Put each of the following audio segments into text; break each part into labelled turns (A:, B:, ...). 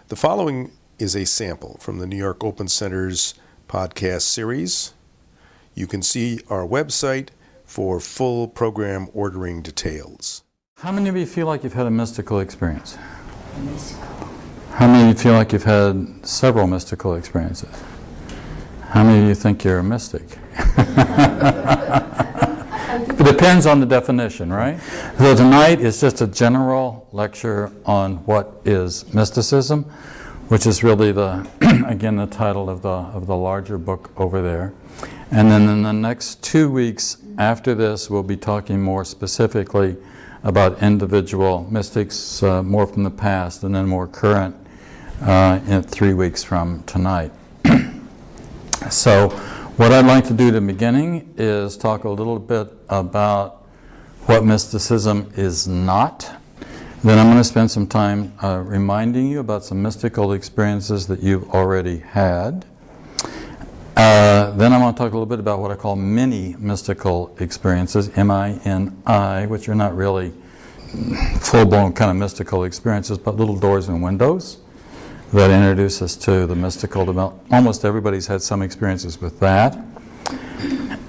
A: The following is a sample from the New York Open Center's podcast series. You can see our website for full program ordering details.
B: How many of you feel like you've had a mystical experience? How many of you feel like you've had several mystical experiences? How many of you think you're a mystic? It depends on the definition, right? So tonight is just a general lecture on what is mysticism, which is really again the title of the larger book over there. And then in the next 2 weeks after this, we'll be talking more specifically about individual mystics, more from the past and then more current in 3 weeks from tonight. So what I'd like to do at the beginning is talk a little bit about what mysticism is not. Then I'm going to spend some time reminding you about some mystical experiences that you've already had. Then I'm going to talk a little bit about what I call mini mystical experiences, M-I-N-I, which are not really full-blown kind of mystical experiences, but little doors and windows that introduce us to the mystical. Almost everybody's had some experiences with that.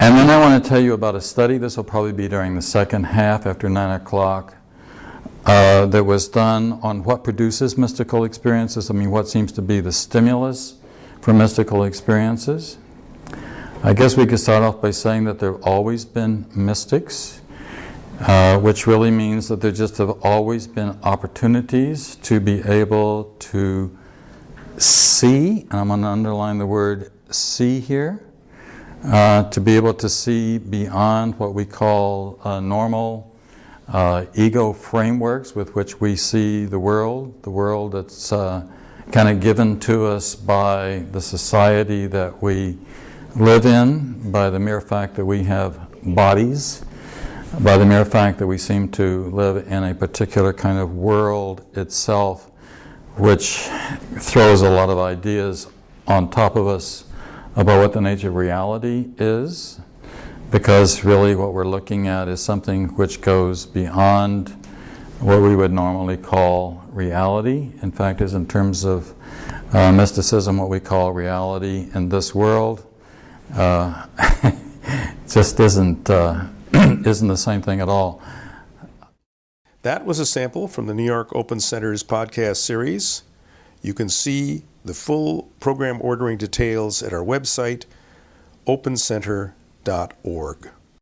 B: And then I want to tell you about a study. This will probably be during the second half after 9 o'clock. That was done on what produces mystical experiences. I mean, what seems to be the stimulus for mystical experiences. I guess we could start off by saying that there have always been mystics, which really means that there just have always been opportunities to be able to see, and I'm going to underline the word see here, to be able to see beyond what we call normal ego frameworks with which we see the world that's kind of given to us by the society that we live in, by the mere fact that we have bodies, by the mere fact that we seem to live in a particular kind of world itself, which throws a lot of ideas on top of us about what the nature of reality is, because really what we're looking at is something which goes beyond what we would normally call reality. In fact, is in terms of mysticism, what we call reality in this world just isn't the same thing at all.
A: That was a sample from the New York Open Center's podcast series. You can see the full program ordering details at our website, opencenter.org.